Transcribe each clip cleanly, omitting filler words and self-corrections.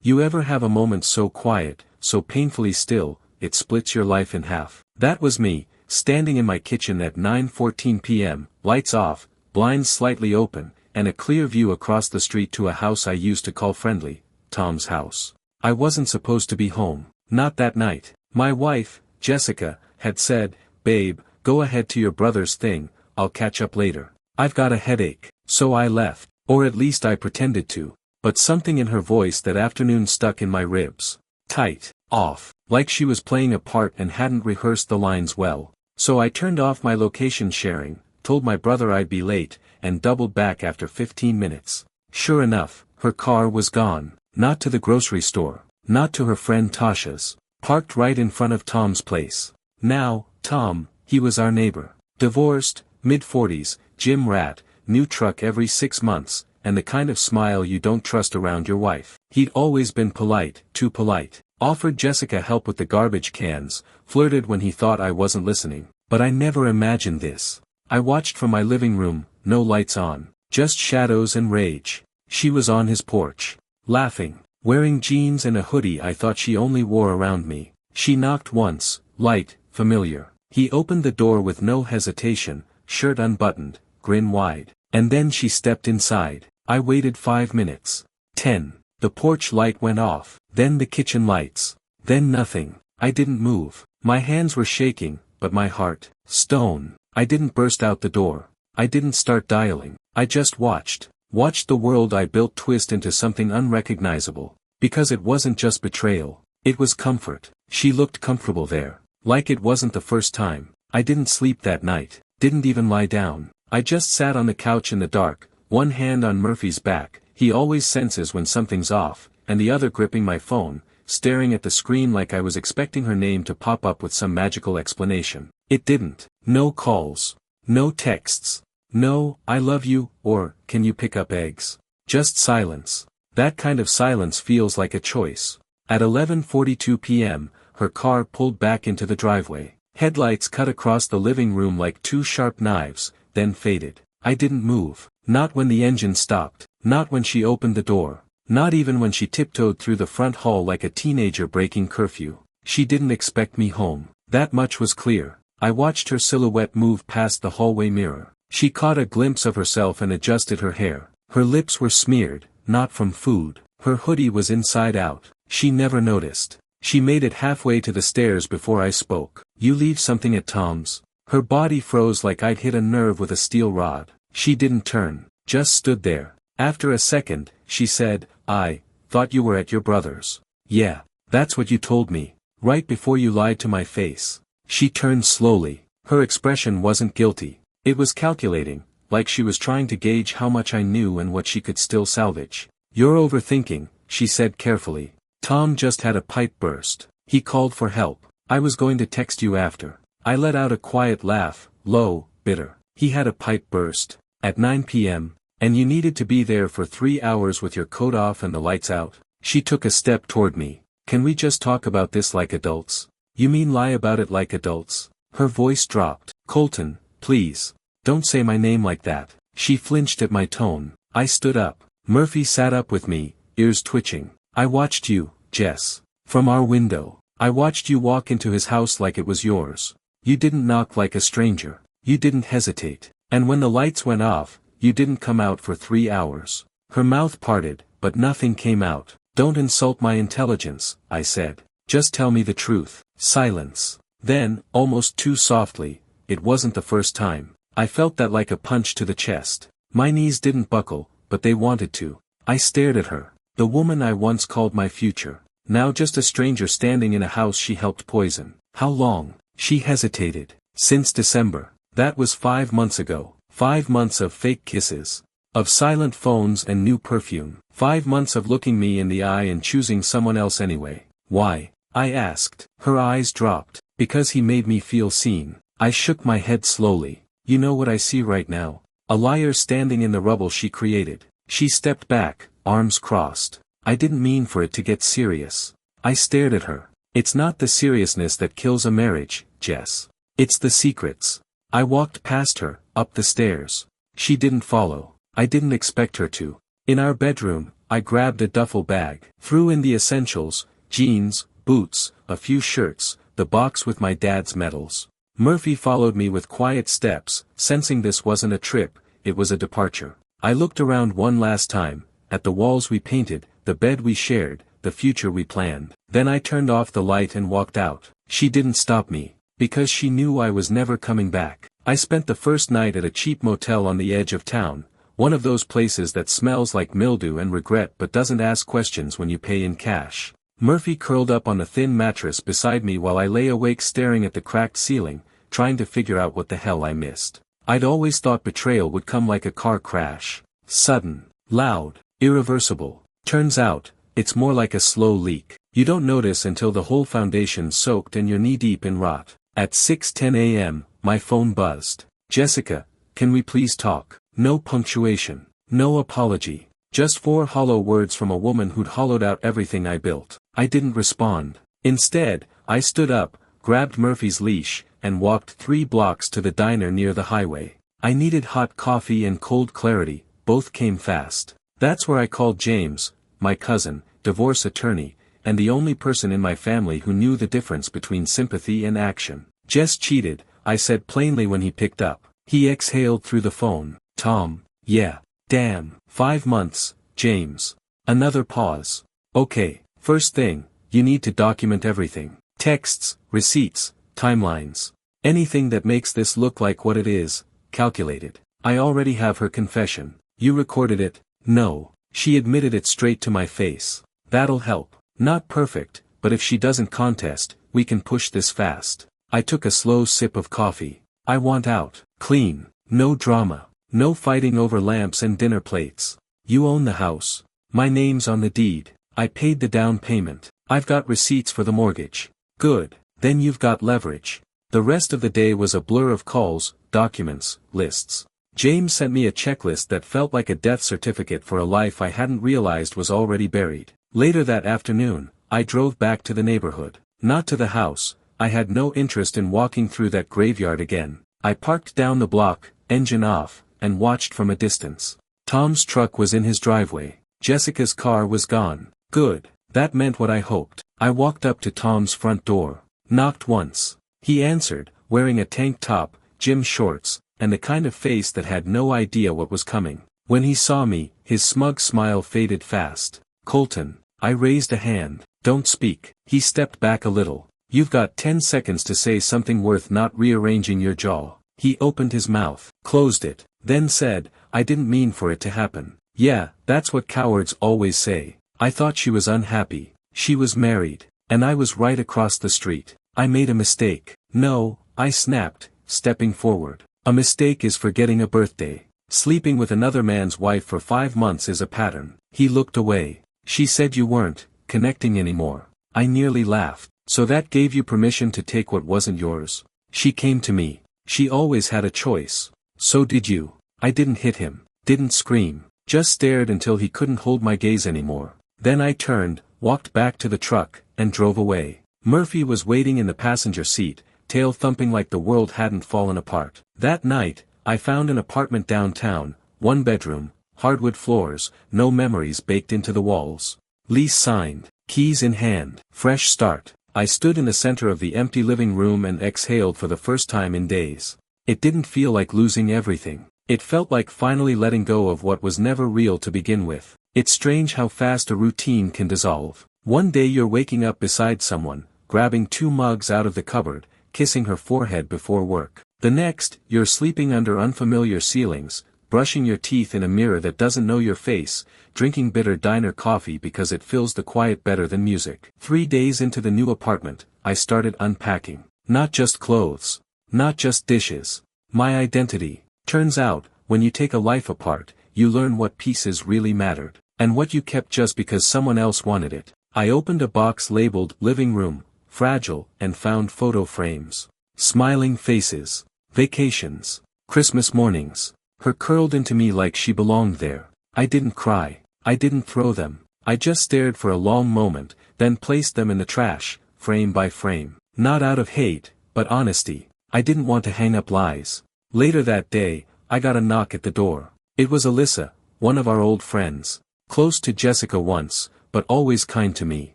You ever have a moment so quiet, so painfully still, it splits your life in half? That was me, standing in my kitchen at 9:14 p.m., lights off, blinds slightly open, and a clear view across the street to a house I used to call friendly, Tom's house. I wasn't supposed to be home, not that night. My wife, Jessica, had said, "Babe, go ahead to your brother's thing, I'll catch up later. I've got a headache." So I left, or at least I pretended to, but something in her voice that afternoon stuck in my ribs. Tight, off, like she was playing a part and hadn't rehearsed the lines well. So I turned off my location sharing, told my brother I'd be late, and doubled back after 15 minutes. Sure enough, her car was gone, not to the grocery store, not to her friend Tasha's, parked right in front of Tom's place. Now, Tom, he was our neighbor. Divorced, mid-40s, gym rat, new truck every 6 months, and the kind of smile you don't trust around your wife. He'd always been polite, too polite. Offered Jessica help with the garbage cans, flirted when he thought I wasn't listening. But I never imagined this. I watched from my living room, no lights on, just shadows and rage. She was on his porch, laughing, wearing jeans and a hoodie I thought she only wore around me. She knocked once, light, familiar. He opened the door with no hesitation, shirt unbuttoned, grin wide. And then she stepped inside. I waited 5 minutes. 10. The porch light went off, then the kitchen lights. Then nothing. I didn't move. My hands were shaking, but my heart, stone. I didn't burst out the door. I didn't start dialing. I just watched. Watched the world I built twist into something unrecognizable. Because it wasn't just betrayal. It was comfort. She looked comfortable there. Like it wasn't the first time. I didn't sleep that night. Didn't even lie down. I just sat on the couch in the dark, one hand on Murphy's back, he always senses when something's off, and the other gripping my phone, staring at the screen like I was expecting her name to pop up with some magical explanation. It didn't. No calls. No texts. No, "I love you," or, "Can you pick up eggs?" Just silence. That kind of silence feels like a choice. At 11:42 p.m., her car pulled back into the driveway. Headlights cut across the living room like two sharp knives, then faded. I didn't move. Not when the engine stopped. Not when she opened the door. Not even when she tiptoed through the front hall like a teenager breaking curfew. She didn't expect me home. That much was clear. I watched her silhouette move past the hallway mirror. She caught a glimpse of herself and adjusted her hair. Her lips were smeared, not from food. Her hoodie was inside out. She never noticed. She made it halfway to the stairs before I spoke. "You leave something at Tom's?" Her body froze like I'd hit a nerve with a steel rod. She didn't turn, just stood there. After a second, she said, "I thought you were at your brother's." "Yeah, that's what you told me, right before you lied to my face." She turned slowly. Her expression wasn't guilty. It was calculating, like she was trying to gauge how much I knew and what she could still salvage. "You're overthinking," she said carefully. "Tom just had a pipe burst. He called for help. I was going to text you after." I let out a quiet laugh, low, bitter. "He had a pipe burst. At 9 p.m., and you needed to be there for 3 hours with your coat off and the lights out?" She took a step toward me. "Can we just talk about this like adults?" "You mean lie about it like adults?" Her voice dropped. "Colton, please. Don't say my name like that." She flinched at my tone. I stood up. Murphy sat up with me, ears twitching. "I watched you, Jess. From our window. I watched you walk into his house like it was yours. You didn't knock like a stranger. You didn't hesitate. And when the lights went off, you didn't come out for 3 hours." Her mouth parted, but nothing came out. "Don't insult my intelligence," I said. "Just tell me the truth." Silence. Then, almost too softly, "It wasn't the first time." I felt that like a punch to the chest. My knees didn't buckle, but they wanted to. I stared at her. The woman I once called my future. Now just a stranger standing in a house she helped poison. "How long?" She hesitated. "Since December." That was 5 months ago. 5 months of fake kisses. Of silent phones and new perfume. 5 months of looking me in the eye and choosing someone else anyway. "Why?" I asked. Her eyes dropped. "Because he made me feel seen." I shook my head slowly. "You know what I see right now? A liar standing in the rubble she created." She stepped back, arms crossed. I didn't mean for it to get serious. I stared at her. "It's not the seriousness that kills a marriage, Jess. It's the secrets." I walked past her, up the stairs. She didn't follow. I didn't expect her to. In our bedroom, I grabbed a duffel bag, threw in the essentials, jeans, boots, a few shirts, the box with my dad's medals. Murphy followed me with quiet steps, sensing this wasn't a trip, it was a departure. I looked around one last time, at the walls we painted, the bed we shared, the future we planned. Then I turned off the light and walked out. She didn't stop me, because she knew I was never coming back. I spent the first night at a cheap motel on the edge of town, one of those places that smells like mildew and regret but doesn't ask questions when you pay in cash. Murphy curled up on a thin mattress beside me while I lay awake staring at the cracked ceiling, trying to figure out what the hell I missed. I'd always thought betrayal would come like a car crash. Sudden, loud, irreversible. Turns out, it's more like a slow leak. You don't notice until the whole foundation's soaked and you're knee-deep in rot. At 6:10 a.m., my phone buzzed. "Jessica, can we please talk?" No punctuation. No apology. Just 4 hollow words from a woman who'd hollowed out everything I built. I didn't respond. Instead, I stood up, grabbed Murphy's leash, and walked 3 blocks to the diner near the highway. I needed hot coffee and cold clarity, both came fast. That's where I called James, my cousin, divorce attorney, and the only person in my family who knew the difference between sympathy and action. "Jess cheated," I said plainly when he picked up. He exhaled through the phone. "Tom, yeah. Damn. 5 months, James." Another pause. "Okay, first thing, you need to document everything. Texts, receipts, timelines. Anything that makes this look like what it is, calculated." I already have her confession. "You recorded it?" "No." She admitted it straight to my face. "That'll help. Not perfect, but if she doesn't contest, we can push this fast." I took a slow sip of coffee. "I want out. Clean. No drama. No fighting over lamps and dinner plates. You own the house. My name's on the deed. I paid the down payment. I've got receipts for the mortgage." "Good. Then you've got leverage." The rest of the day was a blur of calls, documents, lists. James sent me a checklist that felt like a death certificate for a life I hadn't realized was already buried. Later that afternoon, I drove back to the neighborhood. Not to the house. I had no interest in walking through that graveyard again. I parked down the block, engine off, and watched from a distance. Tom's truck was in his driveway. Jessica's car was gone. Good. That meant what I hoped. I walked up to Tom's front door. Knocked once. He answered, wearing a tank top, gym shorts, and the kind of face that had no idea what was coming. When he saw me, his smug smile faded fast. "Colton." I raised a hand. "Don't speak." He stepped back a little. "You've got 10 seconds to say something worth not rearranging your jaw." He opened his mouth, closed it, then said, "I didn't mean for it to happen." "Yeah, that's what cowards always say." I thought she was unhappy. She was married. And I was right across the street. I made a mistake. "No," I snapped, stepping forward. "A mistake is forgetting a birthday. Sleeping with another man's wife for 5 months is a pattern." He looked away. "She said you weren't connecting anymore." I nearly laughed. "So that gave you permission to take what wasn't yours?" "She came to me. She always had a choice." "So did you." I didn't hit him. Didn't scream. Just stared until he couldn't hold my gaze anymore. Then I turned, walked back to the truck, and drove away. Murphy was waiting in the passenger seat, tail thumping like the world hadn't fallen apart. That night, I found an apartment downtown, 1 bedroom, hardwood floors, no memories baked into the walls. Lease signed, keys in hand, fresh start. I stood in the center of the empty living room and exhaled for the first time in days. It didn't feel like losing everything. It felt like finally letting go of what was never real to begin with. It's strange how fast a routine can dissolve. One day you're waking up beside someone, grabbing 2 mugs out of the cupboard, kissing her forehead before work. The next, you're sleeping under unfamiliar ceilings, brushing your teeth in a mirror that doesn't know your face, drinking bitter diner coffee because it fills the quiet better than music. 3 days into the new apartment, I started unpacking. Not just clothes. Not just dishes. My identity. Turns out, when you take a life apart, you learn what pieces really mattered, and what you kept just because someone else wanted it. I opened a box labeled living room, fragile, and found photo frames. Smiling faces. Vacations. Christmas mornings. Her curled into me like she belonged there. I didn't cry. I didn't throw them. I just stared for a long moment, then placed them in the trash, frame by frame. Not out of hate, but honesty. I didn't want to hang up lies. Later that day, I got a knock at the door. It was Alyssa, one of our old friends. Close to Jessica once, but always kind to me.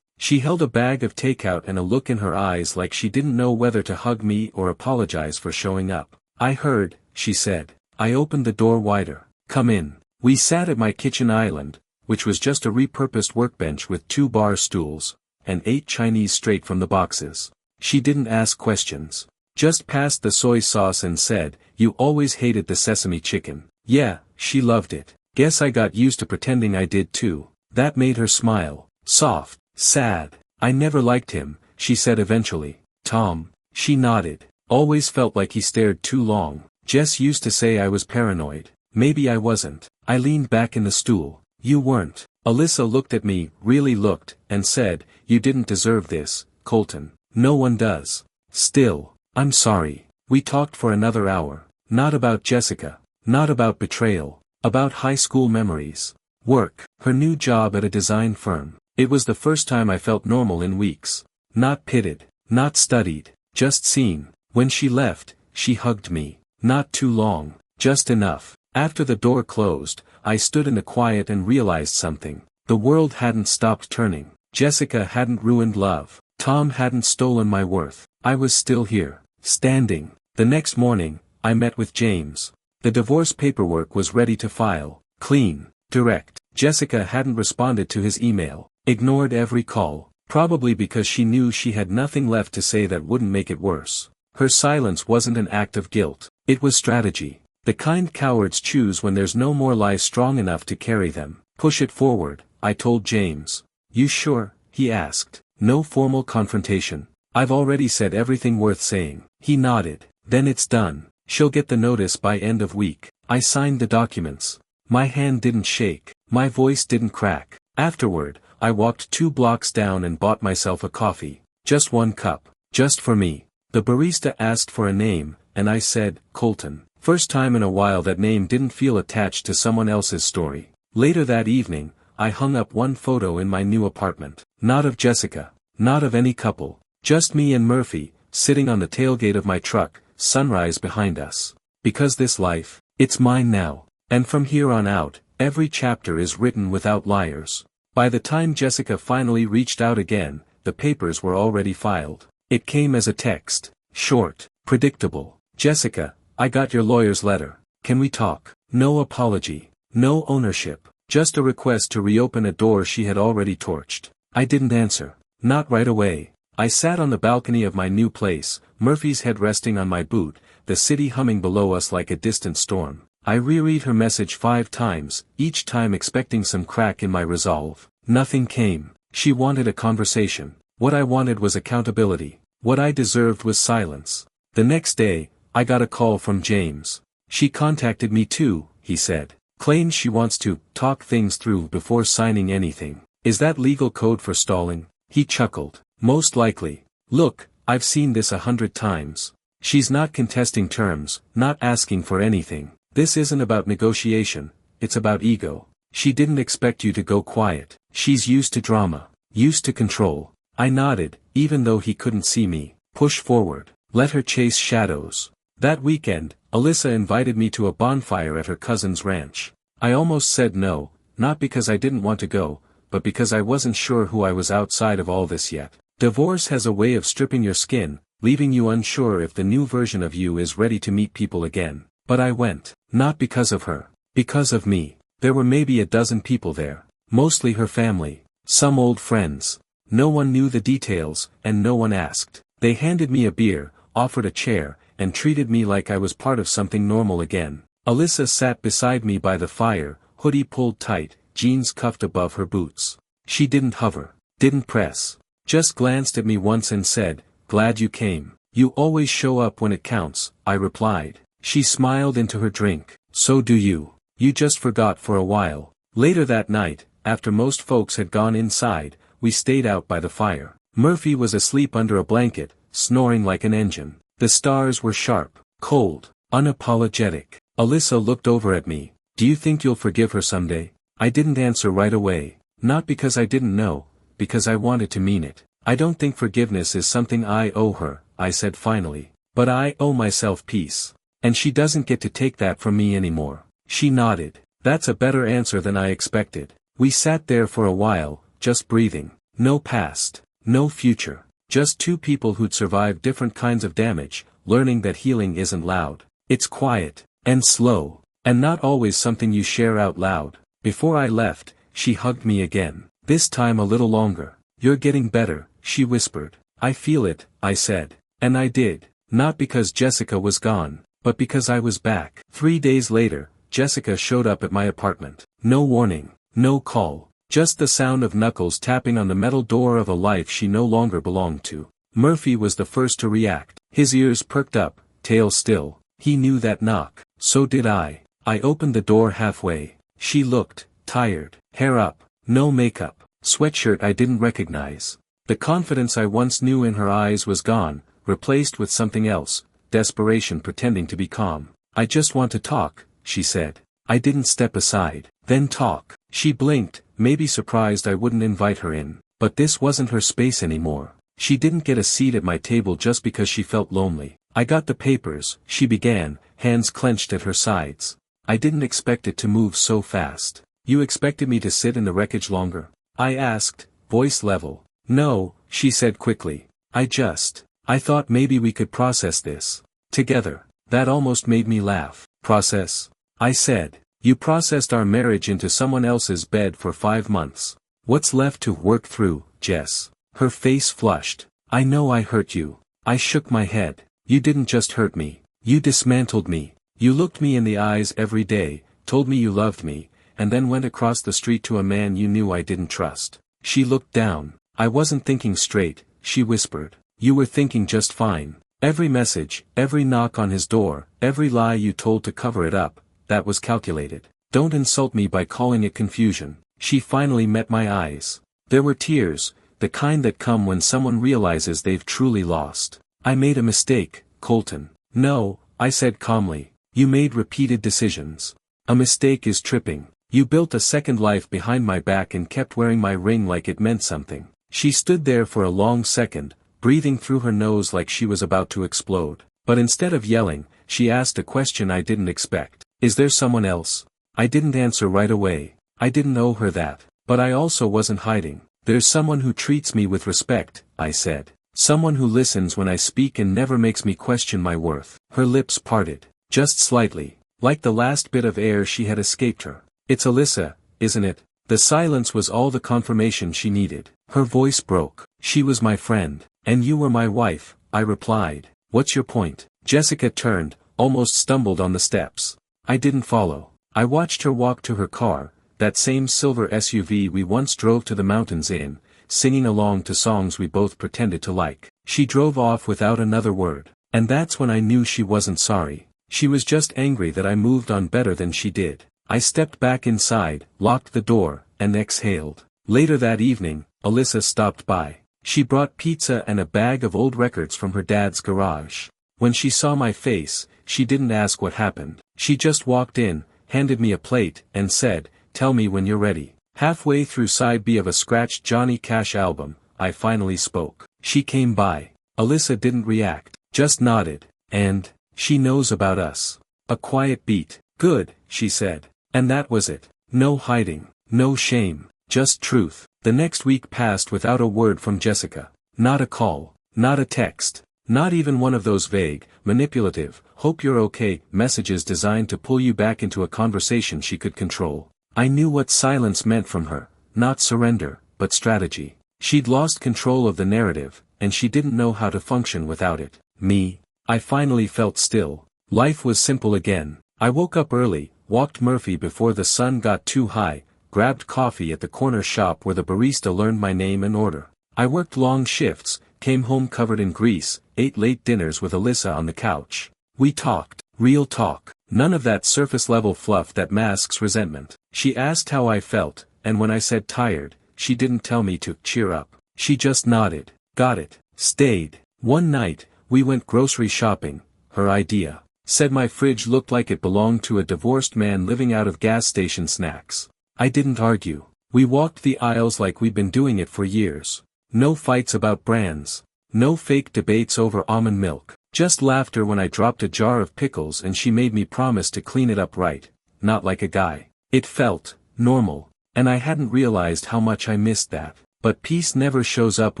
She held a bag of takeout and a look in her eyes like she didn't know whether to hug me or apologize for showing up. "I heard," she said. I opened the door wider. "Come in." We sat at my kitchen island, which was just a repurposed workbench with 2 bar stools, and ate Chinese straight from the boxes. She didn't ask questions. Just passed the soy sauce and said, "You always hated the sesame chicken." Yeah, she loved it. Guess I got used to pretending I did too. That made her smile. Soft, sad. "I never liked him," she said eventually. "Tom." She nodded. "Always felt like he stared too long. Jess used to say I was paranoid. Maybe I wasn't." I leaned back in the stool. "You weren't." Alyssa looked at me, really looked, and said, "You didn't deserve this, Colton. No one does." Still, "I'm sorry." We talked for another hour. Not about Jessica. Not about betrayal. About high school memories. Work. Her new job at a design firm. It was the first time I felt normal in weeks. Not pitted. Not studied. Just seen. When she left, she hugged me. Not too long. Just enough. After the door closed, I stood in the quiet and realized something. The world hadn't stopped turning. Jessica hadn't ruined love. Tom hadn't stolen my worth. I was still here. Standing. The next morning, I met with James. The divorce paperwork was ready to file. Clean. Direct. Jessica hadn't responded to his email. Ignored every call. Probably because she knew she had nothing left to say that wouldn't make it worse. Her silence wasn't an act of guilt. It was strategy. The kind cowards choose when there's no more lie strong enough to carry them. "Push it forward," I told James. "You sure?" he asked. "No formal confrontation. I've already said everything worth saying." He nodded. "Then it's done. She'll get the notice by end of week." I signed the documents. My hand didn't shake. My voice didn't crack. Afterward, I walked 2 blocks down and bought myself a coffee. Just 1 cup. Just for me. The barista asked for a name, and I said, Colton. First time in a while that name didn't feel attached to someone else's story. Later that evening, I hung up 1 photo in my new apartment. Not of Jessica. Not of any couple. Just me and Murphy, sitting on the tailgate of my truck, sunrise behind us. Because this life, it's mine now. And from here on out, every chapter is written without liars. By the time Jessica finally reached out again, the papers were already filed. It came as a text. Short. Predictable. "Jessica, I got your lawyer's letter. Can we talk?" No apology. No ownership. Just a request to reopen a door she had already torched. I didn't answer. Not right away. I sat on the balcony of my new place, Murphy's head resting on my boot, the city humming below us like a distant storm. I reread her message 5 times, each time expecting some crack in my resolve. Nothing came. She wanted a conversation. What I wanted was accountability. What I deserved was silence. The next day, I got a call from James. "She contacted me too," he said. "Claims she wants to talk things through before signing anything." "Is that legal code for stalling?" He chuckled. "Most likely. Look, I've seen this 100 times. She's not contesting terms, not asking for anything. This isn't about negotiation, it's about ego. She didn't expect you to go quiet. She's used to drama. Used to control." I nodded, even though he couldn't see me. "Push forward. Let her chase shadows." That weekend, Alyssa invited me to a bonfire at her cousin's ranch. I almost said no, not because I didn't want to go, but because I wasn't sure who I was outside of all this yet. Divorce has a way of stripping your skin, leaving you unsure if the new version of you is ready to meet people again. But I went. Not because of her. Because of me. There were maybe a dozen people there. Mostly her family. Some old friends. No one knew the details, and no one asked. They handed me a beer, offered a chair, and treated me like I was part of something normal again. Alyssa sat beside me by the fire, hoodie pulled tight, jeans cuffed above her boots. She didn't hover. Didn't press. Just glanced at me once and said, "Glad you came. You always show up when it counts," I replied. She smiled into her drink. "So do you. You just forgot for a while." Later that night, after most folks had gone inside, we stayed out by the fire. Murphy was asleep under a blanket, snoring like an engine. The stars were sharp, cold, unapologetic. Alyssa looked over at me. "Do you think you'll forgive her someday?" I didn't answer right away. Not because I didn't know, because I wanted to mean it. "I don't think forgiveness is something I owe her," I said finally. "But I owe myself peace. And she doesn't get to take that from me anymore." She nodded. "That's a better answer than I expected. We sat there for a while, just breathing. No past, no future. Just two people who'd survived different kinds of damage, learning that healing isn't loud. It's quiet, and slow, and not always something you share out loud. Before I left, she hugged me again. This time a little longer. You're getting better, she whispered. I feel it, I said. And I did. Not because Jessica was gone, but because I was back. 3 days later, Jessica showed up at my apartment. No warning, no call. Just the sound of knuckles tapping on the metal door of a life she no longer belonged to. Murphy was the first to react. His ears perked up, tail still. He knew that knock. So did I. I opened the door halfway. She looked tired. Hair up, no makeup, sweatshirt I didn't recognize. The confidence I once knew in her eyes was gone, replaced with something else, desperation pretending to be calm. I just want to talk, she said. I didn't step aside. Then talk. She blinked, maybe surprised I wouldn't invite her in. But this wasn't her space anymore. She didn't get a seat at my table just because she felt lonely. I got the papers, she began, hands clenched at her sides. I didn't expect it to move so fast. You expected me to sit in the wreckage longer? I asked, voice level. No, she said quickly. I thought maybe we could process this together. That almost made me laugh. Process? I said. You processed our marriage into someone else's bed for 5 months. What's left to work through, Jess? Her face flushed. I know I hurt you. I shook my head. You didn't just hurt me. You dismantled me. You looked me in the eyes every day, told me you loved me, and then went across the street to a man you knew I didn't trust. She looked down. I wasn't thinking straight, she whispered. You were thinking just fine. Every message, every knock on his door, every lie you told to cover it up, that was calculated. Don't insult me by calling it confusion. She finally met my eyes. There were tears, the kind that come when someone realizes they've truly lost. I made a mistake, Colton. No, I said calmly. You made repeated decisions. A mistake is tripping. You built a second life behind my back and kept wearing my ring like it meant something. She stood there for a long second, breathing through her nose like she was about to explode. But instead of yelling, she asked a question I didn't expect. Is there someone else? I didn't answer right away. I didn't owe her that. But I also wasn't hiding. There's someone who treats me with respect, I said. Someone who listens when I speak and never makes me question my worth. Her lips parted. Just slightly. Like the last bit of air she had escaped her. It's Alyssa, isn't it? The silence was all the confirmation she needed. Her voice broke. She was my friend. And you were my wife, I replied. What's your point? Jessica turned, almost stumbled on the steps. I didn't follow. I watched her walk to her car, that same silver SUV we once drove to the mountains in, singing along to songs we both pretended to like. She drove off without another word. And that's when I knew she wasn't sorry. She was just angry that I moved on better than she did. I stepped back inside, locked the door, and exhaled. Later that evening, Alyssa stopped by. She brought pizza and a bag of old records from her dad's garage. When she saw my face, she didn't ask what happened. She just walked in, handed me a plate, and said, "Tell me when you're ready." Halfway through side B of a scratched Johnny Cash album, I finally spoke. She came by. Alyssa didn't react, just nodded. And, she knows about us. A quiet beat. Good, she said. And that was it. No hiding, no shame, just truth. The next week passed without a word from Jessica. Not a call, not a text, not even one of those vague, manipulative, hope you're okay messages designed to pull you back into a conversation she could control. I knew what silence meant from her, not surrender, but strategy. She'd lost control of the narrative, and she didn't know how to function without it. Me. I finally felt still. Life was simple again. I woke up early, walked Murphy before the sun got too high, grabbed coffee at the corner shop where the barista learned my name and order. I worked long shifts, came home covered in grease, ate late dinners with Alyssa on the couch. We talked, real talk, none of that surface-level fluff that masks resentment. She asked how I felt, and when I said tired, she didn't tell me to cheer up. She just nodded, got it, stayed. One night, we went grocery shopping, her idea. Said my fridge looked like it belonged to a divorced man living out of gas station snacks. I didn't argue. We walked the aisles like we'd been doing it for years. No fights about brands. No fake debates over almond milk. Just laughter when I dropped a jar of pickles and she made me promise to clean it up right, not like a guy. It felt normal. And I hadn't realized how much I missed that. But peace never shows up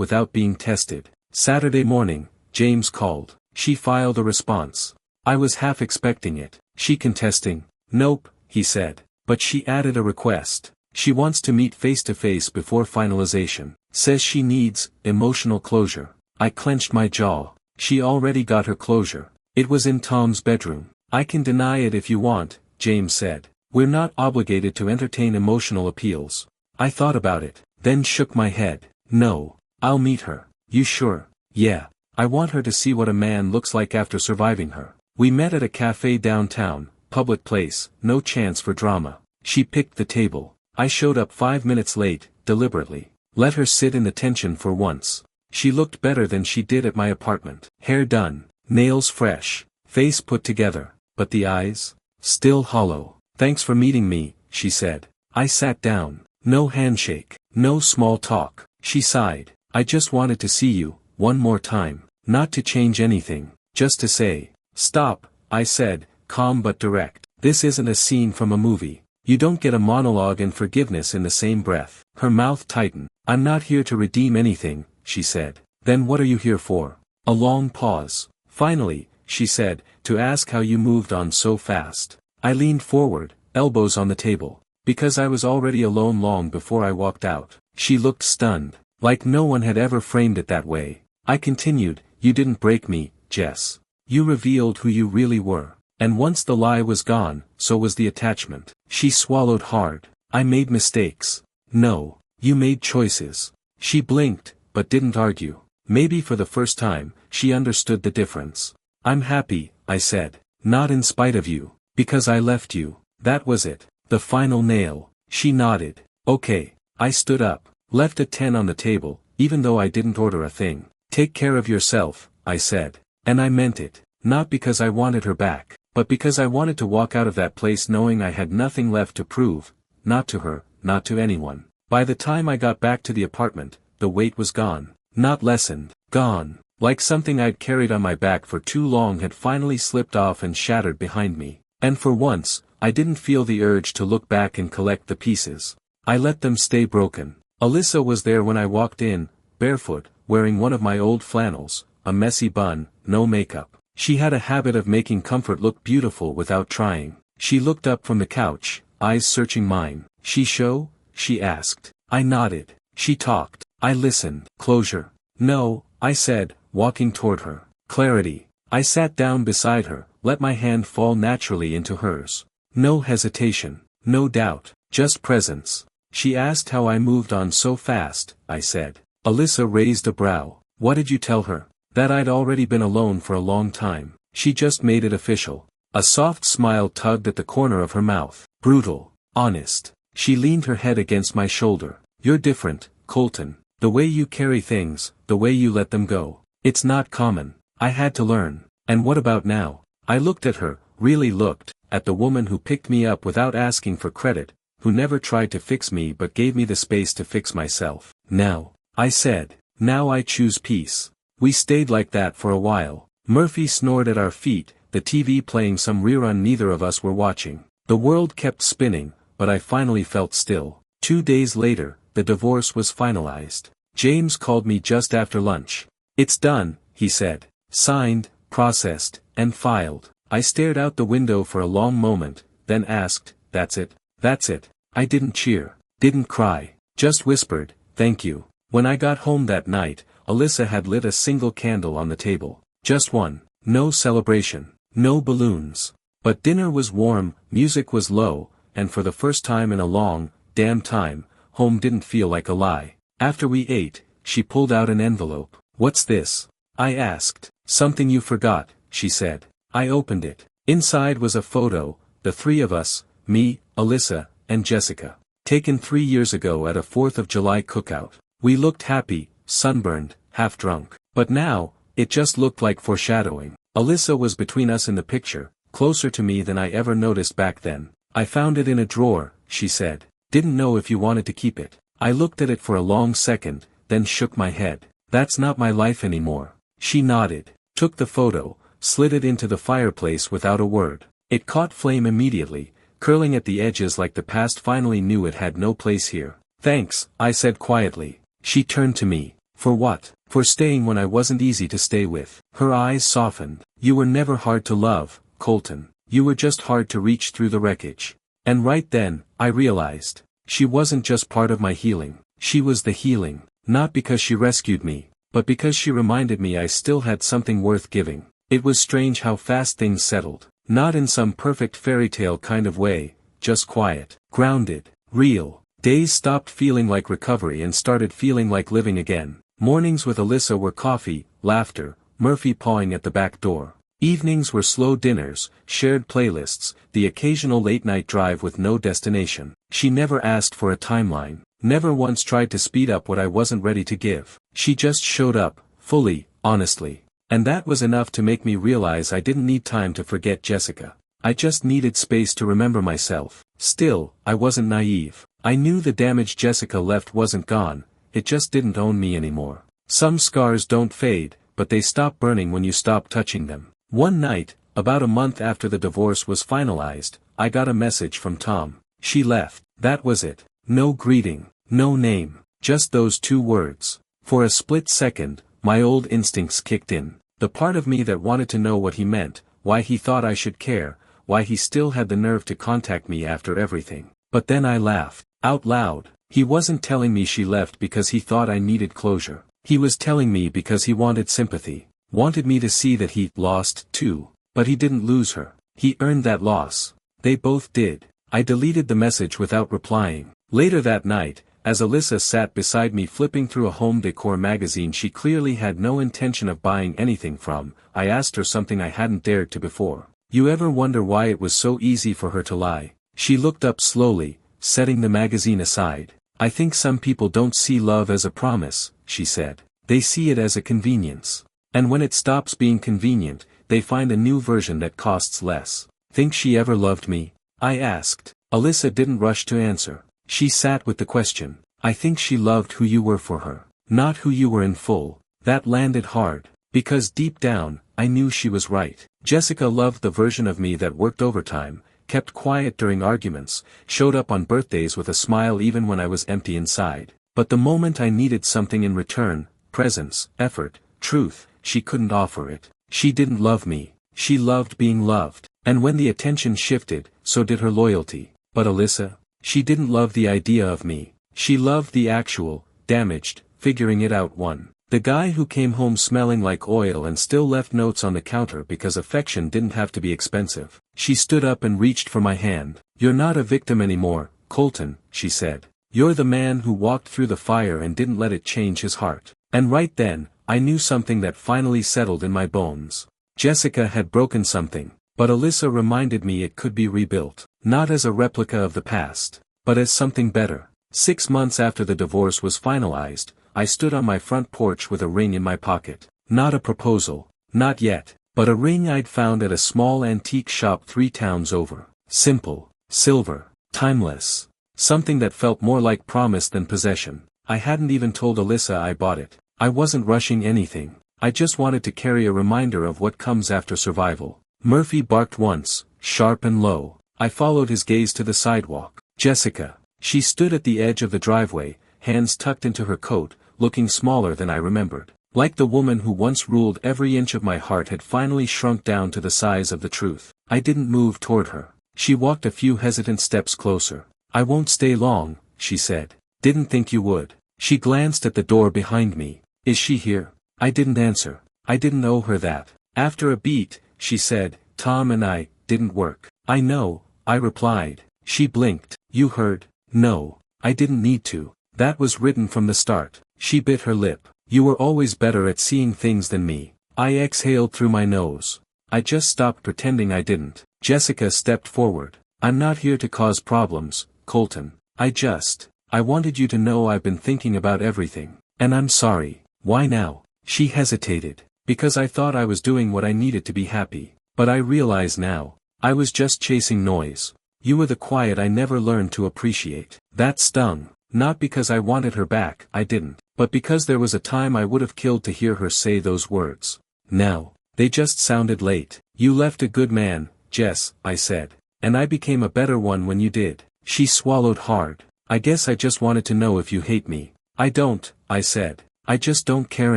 without being tested. Saturday morning, James called. She filed a response. I was half expecting it. She contesting. Nope, he said. But she added a request. She wants to meet face to face before finalization. Says she needs emotional closure. I clenched my jaw. She already got her closure. It was in Tom's bedroom. I can deny it if you want, James said. We're not obligated to entertain emotional appeals. I thought about it, then shook my head. No, I'll meet her. You sure? Yeah. I want her to see what a man looks like after surviving her. We met at a cafe downtown, public place, no chance for drama. She picked the table. I showed up 5 minutes late, deliberately. Let her sit in the tension for once. She looked better than she did at my apartment. Hair done, nails fresh, face put together, but the eyes? Still hollow. Thanks for meeting me, she said. I sat down. No handshake, no small talk. She sighed. I just wanted to see you, one more time. Not to change anything, just to say. Stop, I said, calm but direct. This isn't a scene from a movie. You don't get a monologue and forgiveness in the same breath. Her mouth tightened. I'm not here to redeem anything, she said. Then what are you here for? A long pause. Finally, she said, to ask how you moved on so fast. I leaned forward, elbows on the table. Because I was already alone long before I walked out. She looked stunned, like no one had ever framed it that way. I continued, you didn't break me, Jess. You revealed who you really were. And once the lie was gone, so was the attachment. She swallowed hard. I made mistakes. No, you made choices. She blinked, but didn't argue. Maybe for the first time, she understood the difference. I'm happy, I said. Not in spite of you. Because I left you. That was it. The final nail. She nodded. Okay. I stood up. Left a 10 on the table, even though I didn't order a thing. Take care of yourself, I said. And I meant it. Not because I wanted her back, but because I wanted to walk out of that place knowing I had nothing left to prove, not to her, not to anyone. By the time I got back to the apartment, the weight was gone. Not lessened. Gone. Like something I'd carried on my back for too long had finally slipped off and shattered behind me. And for once, I didn't feel the urge to look back and collect the pieces. I let them stay broken. Alyssa was there when I walked in, barefoot, wearing one of my old flannels, a messy bun, no makeup. She had a habit of making comfort look beautiful without trying. She looked up from the couch, eyes searching mine. She show? She asked. I nodded. She talked. I listened. Closure. No, I said, walking toward her. Clarity. I sat down beside her, let my hand fall naturally into hers. No hesitation. No doubt. Just presence. She asked how I moved on so fast, I said. Alyssa raised a brow. What did you tell her? That I'd already been alone for a long time. She just made it official. A soft smile tugged at the corner of her mouth. Brutal. Honest. She leaned her head against my shoulder. You're different, Colton. The way you carry things, the way you let them go. It's not common. I had to learn. And what about now? I looked at her, really looked, at the woman who picked me up without asking for credit, who never tried to fix me but gave me the space to fix myself. Now, I said, now I choose peace. We stayed like that for a while. Murphy snored at our feet, the TV playing some rerun neither of us were watching. The world kept spinning, but I finally felt still. 2 days later, the divorce was finalized. James called me just after lunch. It's done, he said. Signed, processed, and filed. I stared out the window for a long moment, then asked, that's it? That's it. I didn't cheer. Didn't cry. Just whispered, thank you. When I got home that night, Alyssa had lit a single candle on the table. Just one. No celebration. No balloons. But dinner was warm, music was low, and for the first time in a long, damn time, home didn't feel like a lie. After we ate, she pulled out an envelope. What's this? I asked. Something you forgot, she said. I opened it. Inside was a photo, the three of us, me, Alyssa, and Jessica. Taken 3 years ago at a 4th of July cookout. We looked happy, sunburned, half drunk. But now, it just looked like foreshadowing. Alyssa was between us in the picture, closer to me than I ever noticed back then. I found it in a drawer, she said. Didn't know if you wanted to keep it. I looked at it for a long second, then shook my head. That's not my life anymore. She nodded, took the photo, slid it into the fireplace without a word. It caught flame immediately, curling at the edges like the past finally knew it had no place here. "Thanks," I said quietly. She turned to me. "For what?" "For staying when I wasn't easy to stay with." Her eyes softened. "You were never hard to love, Colton. You were just hard to reach through the wreckage." And right then, I realized. She wasn't just part of my healing. She was the healing. Not because she rescued me, but because she reminded me I still had something worth giving. It was strange how fast things settled. Not in some perfect fairy tale kind of way, just quiet, grounded, real. Days stopped feeling like recovery and started feeling like living again. Mornings with Alyssa were coffee, laughter, Murphy pawing at the back door. Evenings were slow dinners, shared playlists, the occasional late-night drive with no destination. She never asked for a timeline, never once tried to speed up what I wasn't ready to give. She just showed up, fully, honestly. And that was enough to make me realize I didn't need time to forget Jessica. I just needed space to remember myself. Still, I wasn't naive. I knew the damage Jessica left wasn't gone, it just didn't own me anymore. Some scars don't fade, but they stop burning when you stop touching them. One night, about a month after the divorce was finalized, I got a message from Tom. She left. That was it. No greeting, no name, just those 2 words. For a split second, my old instincts kicked in. The part of me that wanted to know what he meant, why he thought I should care, why he still had the nerve to contact me after everything. But then I laughed. Out loud. He wasn't telling me she left because he thought I needed closure. He was telling me because he wanted sympathy. Wanted me to see that he lost, too. But he didn't lose her. He earned that loss. They both did. I deleted the message without replying. Later that night, as Alyssa sat beside me flipping through a home decor magazine she clearly had no intention of buying anything from, I asked her something I hadn't dared to before. "You ever wonder why it was so easy for her to lie?" She looked up slowly, setting the magazine aside. "I think some people don't see love as a promise," she said. "They see it as a convenience. And when it stops being convenient, they find a new version that costs less." "Think she ever loved me?" I asked. Alyssa didn't rush to answer. She sat with the question. "I think she loved who you were for her, not who you were in full." That landed hard. Because deep down, I knew she was right. Jessica loved the version of me that worked overtime, kept quiet during arguments, showed up on birthdays with a smile even when I was empty inside. But the moment I needed something in return, presence, effort, truth, she couldn't offer it. She didn't love me. She loved being loved. And when the attention shifted, so did her loyalty. But Alyssa? She didn't love the idea of me. She loved the actual, damaged, figuring it out one. The guy who came home smelling like oil and still left notes on the counter because affection didn't have to be expensive. She stood up and reached for my hand. "You're not a victim anymore, Colton," she said. "You're the man who walked through the fire and didn't let it change his heart." And right then, I knew something that finally settled in my bones. Jessica had broken something, but Alyssa reminded me it could be rebuilt. Not as a replica of the past, but as something better. 6 months after the divorce was finalized, I stood on my front porch with a ring in my pocket. Not a proposal, not yet, but a ring I'd found at a small antique shop 3 towns over. Simple, silver, timeless. Something that felt more like promise than possession. I hadn't even told Alyssa I bought it. I wasn't rushing anything. I just wanted to carry a reminder of what comes after survival. Murphy barked once, sharp and low. I followed his gaze to the sidewalk. Jessica. She stood at the edge of the driveway, hands tucked into her coat, looking smaller than I remembered. Like the woman who once ruled every inch of my heart had finally shrunk down to the size of the truth. I didn't move toward her. She walked a few hesitant steps closer. "I won't stay long," she said. "Didn't think you would." She glanced at the door behind me. "Is she here?" I didn't answer. I didn't owe her that. After a beat, she said, "Tom and I didn't work." "I know," I replied. She blinked. "You heard?" "No. I didn't need to. That was written from the start." She bit her lip. "You were always better at seeing things than me." I exhaled through my nose. I just stopped pretending I didn't. Jessica stepped forward. "I'm not here to cause problems, Colton. I wanted you to know I've been thinking about everything. And I'm sorry." "Why now?" She hesitated. "Because I thought I was doing what I needed to be happy. But I realize now. I was just chasing noise. You were the quiet I never learned to appreciate." That stung. Not because I wanted her back, I didn't. But because there was a time I would have killed to hear her say those words. Now, they just sounded late. "You left a good man, Jess," I said. And I became a better one when you did. She swallowed hard. I guess I just wanted to know if you hate me. I don't, I said. I just don't care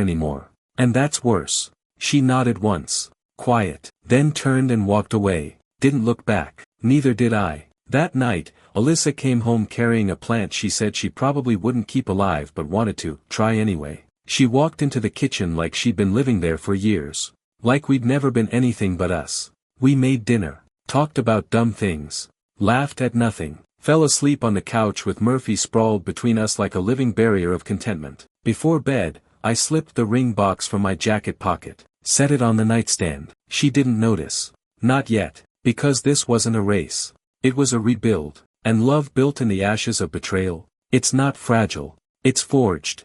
anymore. And that's worse. She nodded once. Quiet. Then turned and walked away. Didn't look back. Neither did I. That night, Alyssa came home carrying a plant she said she probably wouldn't keep alive but wanted to try anyway. She walked into the kitchen like she'd been living there for years. Like we'd never been anything but us. We made dinner. Talked about dumb things. Laughed at nothing. Fell asleep on the couch with Murphy sprawled between us like a living barrier of contentment. Before bed, I slipped the ring box from my jacket pocket. Set it on the nightstand. She didn't notice. Not yet. Because this wasn't a race. It was a rebuild. And love built in the ashes of betrayal? It's not fragile. It's forged.